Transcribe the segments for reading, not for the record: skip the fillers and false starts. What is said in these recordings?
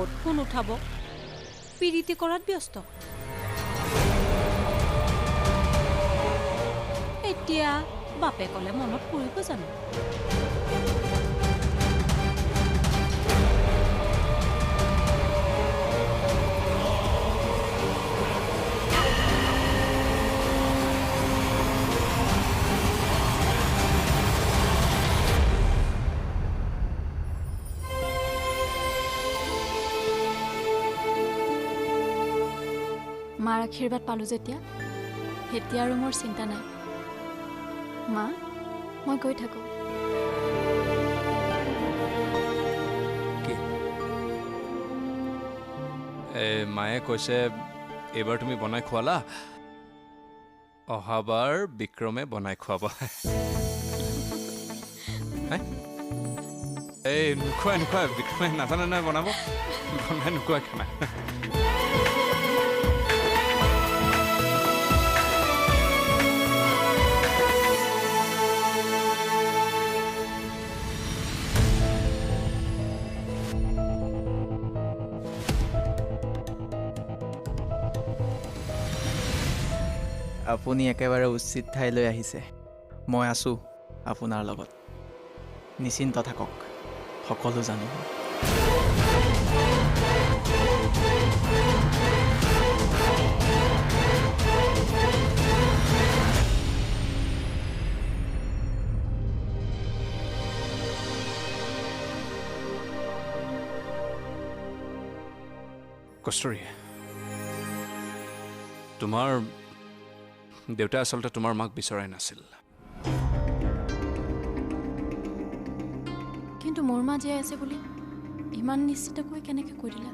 ক'ত ফোন উঠাব পিৰিতি কৰাত ব্যস্ত এতিয়া বাপে ক'লে মনত পৰিব জানো মাৰ আশীৰ্বাদ পালোঁ যেতিয়া এতিয়া আৰু মোৰ চিন্তা নাই মা মই গৈ থাকোঁ মায়ে কৈছে এইবাৰ তুমি বনাই খোৱালা অহাবাৰ বিক্ৰমে বনাই খুৱাব এই নোখোৱাই বিক্ৰমে নাজানে নাই বনাব বনাই নোখোৱাই খানা আপুনি একেবাৰে উচিত ঠাইলৈ আহিছে মই আছোঁ আপোনাৰ লগত নিশ্চিন্ত থাকক সকলো জানিব কষ্টৰী তোমাৰ দেউতাই আচলতে তোমাৰ মাক বিচৰাই নাছিল কিন্তু মোৰ মা জীয়াই আছে বুলি ইমান নিশ্চিতকৈ কেনেকৈ কৈ দিলা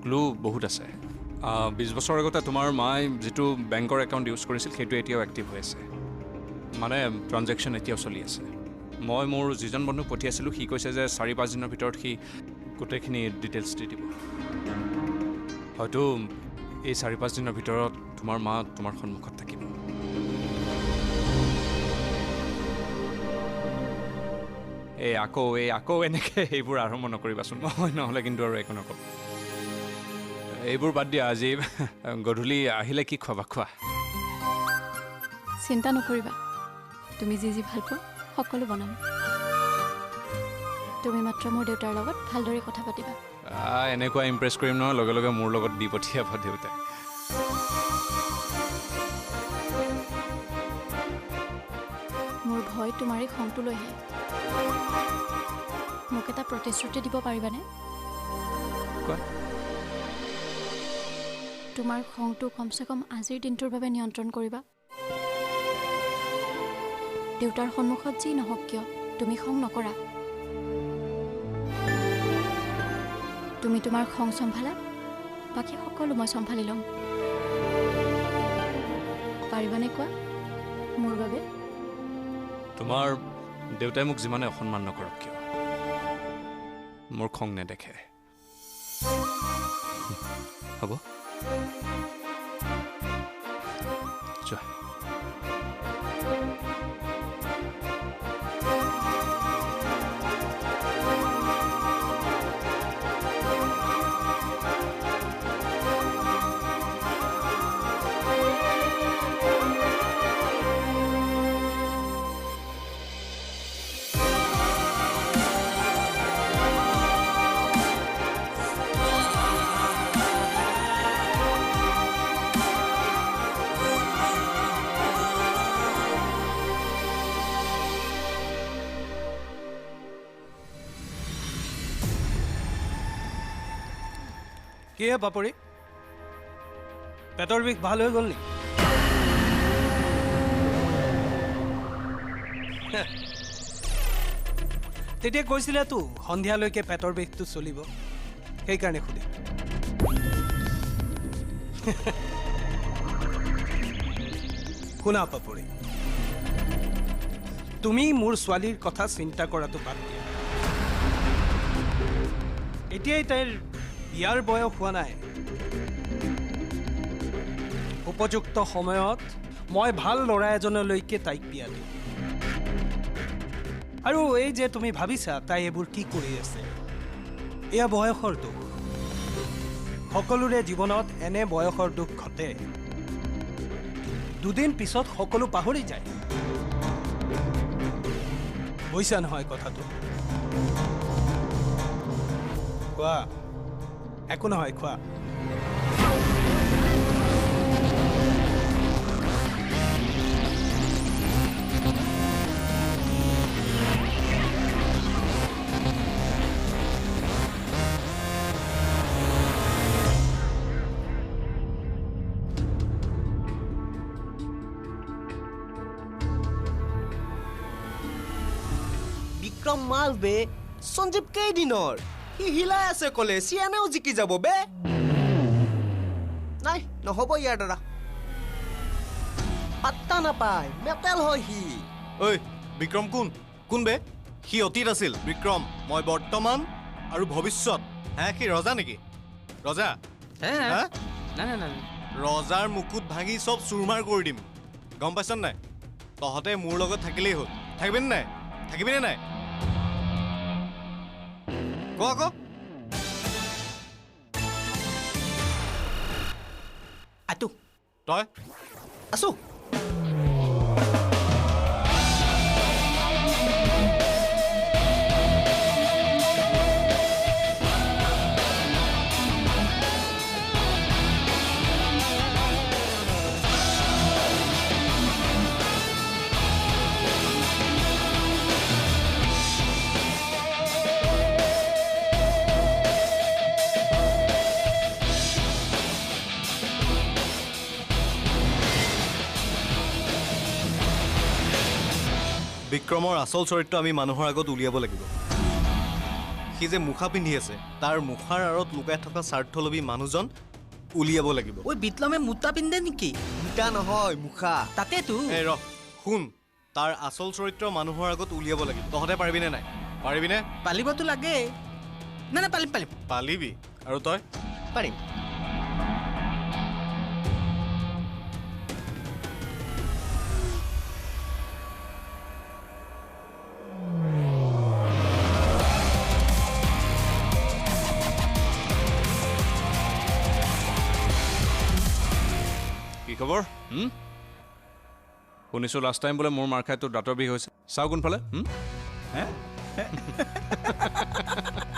ক্লু বহুত আছে 20 বছৰ আগতে তোমাৰ মায়ে যিটো বেংকৰ একাউণ্ট ইউজ কৰিছিল সেইটো এতিয়াও এক্টিভ হৈ আছে মানে ট্ৰানজেকশ্যন এতিয়াও চলি আছে মই মোৰ যিজন বন্ধুক পঠিয়াইছিলোঁ সি কৈছে যে 4-5 দিনৰ ভিতৰত সি গোটেইখিনি ডিটেইলছ দি দিব হয়তো এই 4-5 দিনৰ ভিতৰত তোমাৰ মা তোমাৰ সন্মুখত থাকিব এই আকৌ এনেকৈ এইবোৰ আৰম্ভ নকৰিবাচোন মই নহ'লে কিন্তু আৰু একো নকওঁ এইবোৰ বাদ দিয়া আজি গধূলি আহিলে কি খোৱাবা খোৱা চিন্তা নকৰিবা তুমি যি যি ভাল পোৱা সকলো বনাম তুমি মাত্ৰ মোৰ দেউতাৰ লগত ভালদৰে কথা পাতিবা এনেকুৱা ইমপ্ৰেছ কৰিম নহয় লগে লগে মোৰ লগত দি পঠিয়াব দেউতাই মোৰ ভয় তোমাৰ এই খংটো লৈহে মোক এটা প্ৰতিশ্ৰুতি দিব পাৰিবানে তোমাৰ খংটো কমচে কম আজিৰ দিনটোৰ বাবে নিয়ন্ত্ৰণ কৰিবা দেউতাৰ সন্মুখত যি নহওক কিয় তুমি খং নকৰা তুমি তোমাৰ খং চম্ভালা বাকী সকলো মই চম্ভালি ল'ম পাৰিবানে কোৱা মোৰ বাবে তোমাৰ দেউতাই মোক যিমানে অসন্মান নকৰক কিয় মোৰ খং নেদেখে হ'ব যোৱা কি হে পাপৰি পেটৰ বিষ ভাল হৈ গ'ল নেকি তেতিয়া কৈছিলে তো সন্ধিয়ালৈকে পেটৰ বিষটো চলিব সেইকাৰণে সুধি শুনা পাপৰি তুমি মোৰ ছোৱালীৰ কথা চিন্তা কৰাটো বাদ দিয়া এতিয়াই তাইৰ বিয়াৰ বয়স হোৱা নাই উপযুক্ত সময়ত মই ভাল ল'ৰা এজনলৈকে তাইক বিয়া দিম আৰু এই যে তুমি ভাবিছা তাই এইবোৰ কি কৰি আছে এয়া বয়সৰ দোষ সকলোৰে জীৱনত এনে বয়সৰ দুখ ঘটে দুদিন পিছত সকলো পাহৰি যায় বুজিছা নহয় কথাটো খোৱা একো নহয় খোৱা বিক্ৰম মাল বে সঞ্জীৱ কেইদিনৰ সি হিলাই আছে কলে চিয়ানেও জিকি যাব বে নাই নহব ইয়াৰ দ্বাৰা পাত্তা নাপায় মেটেল হয় সি ঐ বিক্ৰম কোন বে সি অতীত আছিল বিক্ৰম মই বৰ্তমান আৰু ভৱিষ্যত হে কি ৰজা নেকি ৰজা হা? ৰজাৰ মুকুট ভাঙি চব চুৰমাৰ কৰি দিম গম পাইছ নাই তহঁতে মোৰ লগত থাকিলেই হ'ল থাকিবিনে নাই থাকিবিনে নাই ক আকৌ আতো তই আছো বিক্ৰমৰ আচল চৰিত্ৰ আমি মানুহৰ আগত উলিয়াব লাগিব সি যে মুখা পিন্ধি আছে তাৰ মুখাৰ আঁৰত লুকাই থকা স্বাৰ্থলোভী মানুহজন উলিয়াব লাগিব ঐ বিপ্লমে মুতা পিন্ধে নেকি মুতা নহয় মুখা তাতেতো এই ৰ শুন তাৰ আচল চৰিত্ৰ মানুহৰ আগত উলিয়াব লাগিব তহঁতে পাৰিবিনে নাই পাৰিবিনে পালিবতো লাগে না পাৰিম পালিবি আৰু তই পাৰিম কি খবৰ শুনিছোঁ লাষ্ট টাইম বোলে মোৰ মাৰ খাই তোৰ দাঁতৰ বিষ হৈছে চাওঁ কোনফালে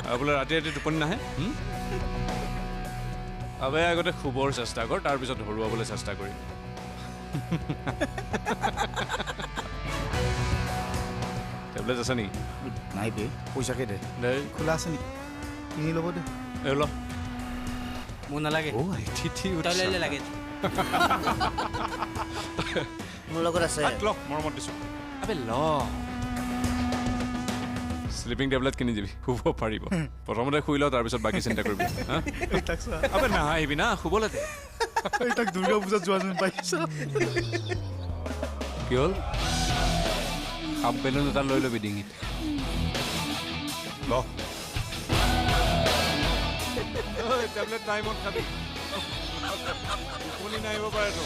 আৰু বোলে ৰাতি ৰাতি টোপনি নাহে আবে আগতে শুবৰ চেষ্টা কৰ তাৰপিছত হৰুৱাবলৈ চেষ্টা কৰিম টেবলেট আছে নেকি নাই বে পইচাকে দে দেই খোলা আছে নেকি কিনি ল'ব দে এই ল মোৰ নালাগে তই লৈ লাগে মোৰ লগত আছে ল মৰমত দিছোঁ আবে ল স্লিপিং টেবলেট কিনি দিবি শুব পাৰিব প্ৰথমতে শুই ল তাৰপিছত বাকী চিন্তা কৰিবি আবে নাহিবি না শুবলৈ দে তাক দুৰ্গা পূজাত যোৱা যেন পাইছা কি হ'ল হাফ বেলুন এটা লৈ ল'বি ডিঙিত ল টেবলেট টাইমত খাবি টোপনি নাহিব পাৰেতো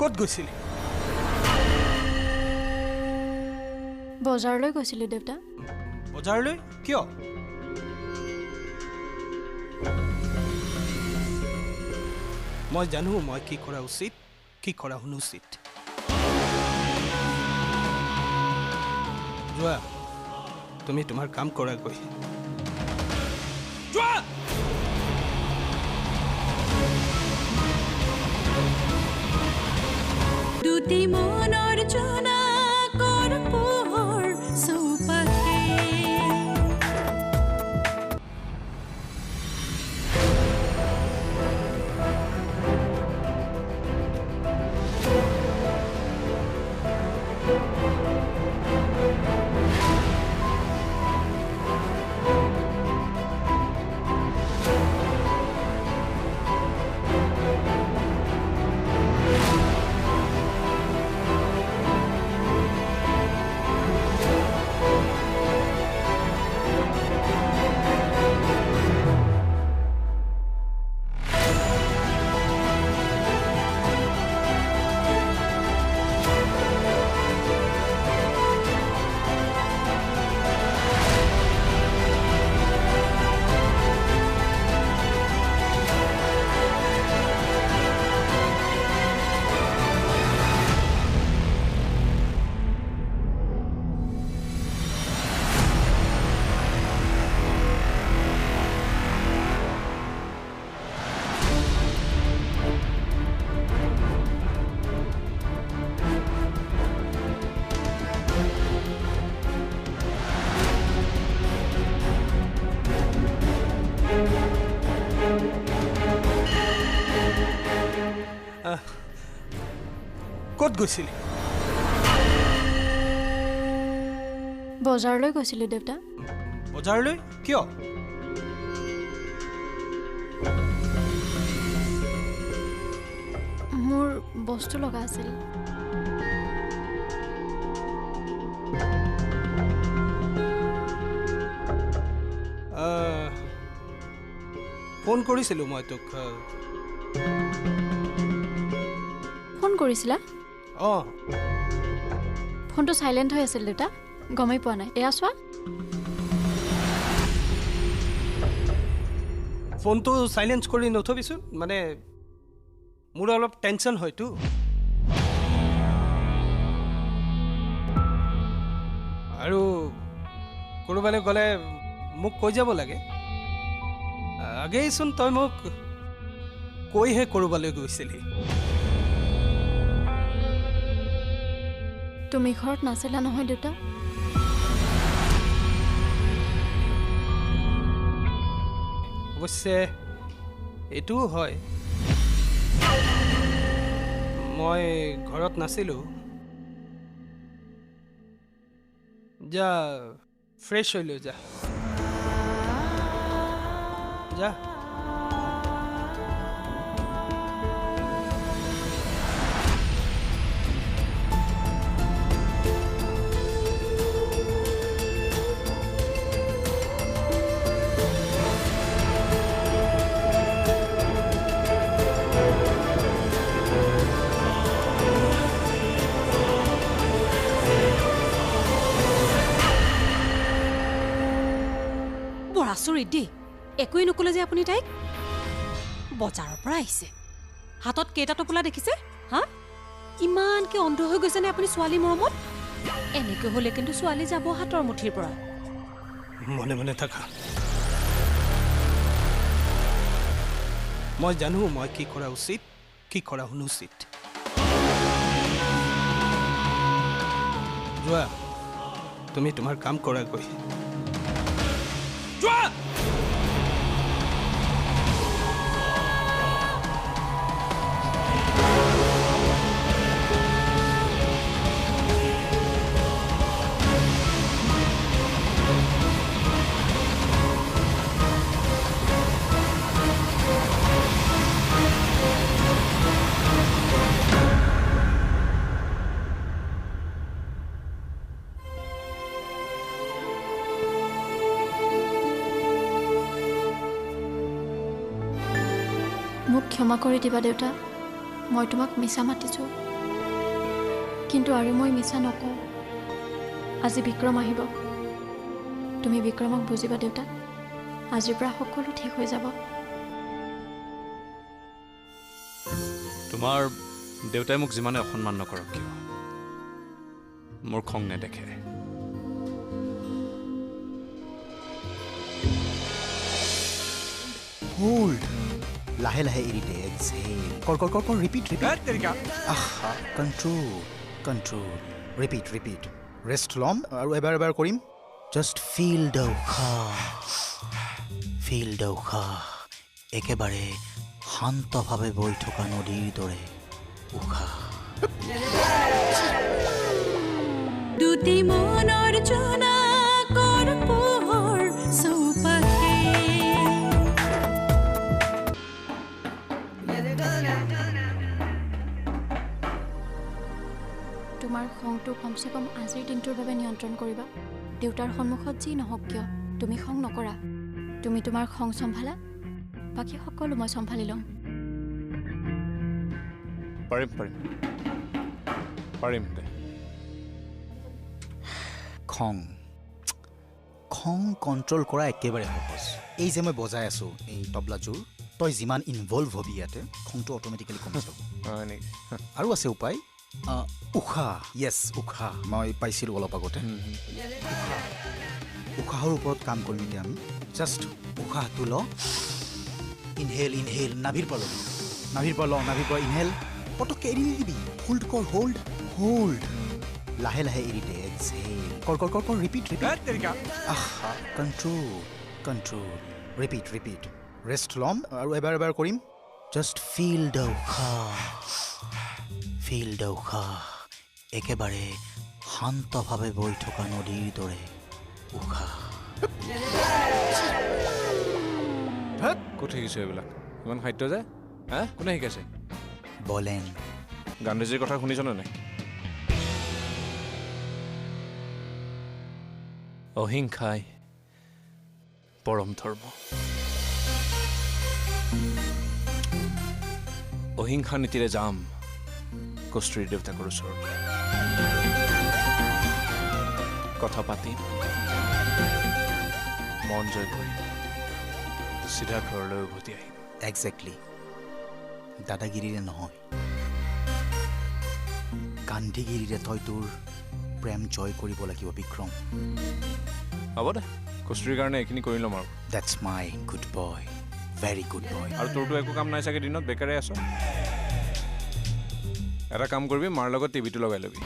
ক'ত গৈছিলি বজাৰলৈ গৈছিলোঁ দেউতা বজাৰলৈ কিয় মই জানো মই কি কৰা উচিত কি কৰা অনুচিত যোৱা তুমি তোমাৰ কাম কৰাগৈ যোৱা দুটি মনৰ জোনাকৰ পোহৰ চৌপাশে ক'ত গৈছিলি? বজাৰলৈ গৈছিলোঁ দেউতা। বজাৰলৈ কিয়? মোৰ বস্তু লগা আছিল। ফোন কৰিছিলোঁ মই তোক। ফোন কৰিছিলা? অঁ, ফোনটো চাইলেণ্ট হৈ আছিল দেউতা, গমেই পোৱা নাই। এয়া চোৱা। ফোনটো চাইলেঞ্চ কৰি নথবিচোন, মানে মোৰ অলপ টেনশ্যন হয়তো। আৰু ক'ৰবালৈ গ'লে মোক কৈ যাব লাগে। আগেইচোন তই মোক কৈহে ক'ৰবালৈ গৈছিলি। তুমি ঘৰত নাছিলা নহয় দেউতা? অৱশ্যে এইটোও হয়, মই ঘৰত নাছিলোঁ। যা ফ্ৰেছ হৈ লৈ যা। যা। বৰ আচৰিত দেই, একোৱেই নকলে যে আপুনি তাইক। বজাৰৰ পৰা আহিছে, হাতত কেইটা টোপোলা দেখিছে? হা, ইমানকে অন্ধ হৈ গৈছেনে আপুনি ছোৱালী মৰমত? এনেকৈ হ'লে কিন্তু ছোৱালী যাব হাতৰ মুঠিৰ পৰা। মনে মনে থাকা। মই জানো মই কি কৰা উচিত, কি কৰা অনুচিত। যোৱা, তুমি তোমাৰ কাম কৰাগৈ। যোৱা। মোক ক্ষমা কৰি দিবা দেউতা, মই তোমাক মিছা মাতিছোঁ, কিন্তু আৰু মই মিছা নকওঁ। আজি বিক্ৰম আহিব, তুমি বিক্ৰমক বুজিবা দেউতা। আজিৰ পৰা সকলো ঠিক হৈ যাব। তোমাৰ দেউতাই মোক যিমানে অসন্মান নকৰক কিয়, মোৰ খং নেদেখে। হোল্ড, লাহে লাহে এৰি দে। এক্সহেল, কৰ কৰ কৰ কৰ, ৰিপিট ৰিপিট। আহা, control control, repeat repeat. Rest ল'ম আৰু এবাৰ এবাৰ কৰিম। জাষ্ট ফিল দ্য উশাহ, ফিল দ্য উশাহ। একেবাৰে শান্তভাৱে বৈ থকা নদীৰ দৰে উশাহ। দুটি মনৰ জোনাকৰ পোহৰ চৌপাশে। তোমাৰ খংটো কমচে কম আজিৰ দিনটোৰ বাবে নিয়ন্ত্ৰণ কৰিবা। দেউতাৰ সন্মুখত যি নহওক কিয় তুমি খং নকৰা। তুমি তোমাৰ খং চম্ভালা, বাকী সকলো মই চম্ভালি ল'ম। পাৰিম পাৰিম পাৰিম দে। খং খং কণ্ট্ৰল কৰা একেবাৰে সহজ। এই যে মই বজাই আছোঁ এই তবলাযোৰ, তই যিমান ইনভলভ হবি ইয়াতে, খংটো অট'মেটিকেলি কমি যাব। হয় নেকি? আৰু আছে উপায়, উশাহ। য়েছ, উশাহ মই পাইছিলোঁ অলপ আগতে। উশাহৰ ওপৰত কাম কৰিম এতিয়া আমি। জাষ্ট উশাহটো ল, ইনহেল ইনহেল, নাভিৰ পৰা ল'বি, নাভিৰ পৰা ল, নাভিৰ পৰা ইনহেল। পটককৈ এৰি নিদিবি, হোল্ড কৰ, হোল্ড হোল্ড, লাহে লাহে এৰি দে। এক্সহেল, কৰ কৰ কৰ কৰ, ৰিপিট ৰিপিট। আহা, control control, repeat repeat. Rest ল'ম আৰু এবাৰ এবাৰ কৰিম। জাষ্ট ফিল দ্য উশাহ, ফিল দ্য উশাহ একেবাৰে শান্তভাৱে বৈ থকা নদীৰ দৰে উশাহ। ক'ত শিকিছে এইবিলাক ইমান সাহিত্য যে হা কোনে শিকাইছে বলেন গান্ধীজীৰ কথা শুনিছনে নাই অহিংসাই পৰম ধৰ্ম অহিংসা নীতিৰে যাম কষ্টুৰীৰ দেউতাকৰ ওচৰত কথা পাতিম মন জয় কৰি চিধা ঘৰলৈ উভতি আহিম একজেক্টলি দাদাগিৰিৰে নহয় গান্ধীগিৰিৰে তই তোৰ প্ৰেম জয় কৰিব লাগিব বিক্ৰম হ'ব দে কষ্টুৰীৰ কাৰণে এইখিনি কৰি ল'ম আৰু that's my good boy very good boy আৰু তোৰতো একো কাম নাই চাগে দিনত বেকাৰে আছ এটা কাম কৰিবি মাৰ লগত টিভিটো লগাই ল'বি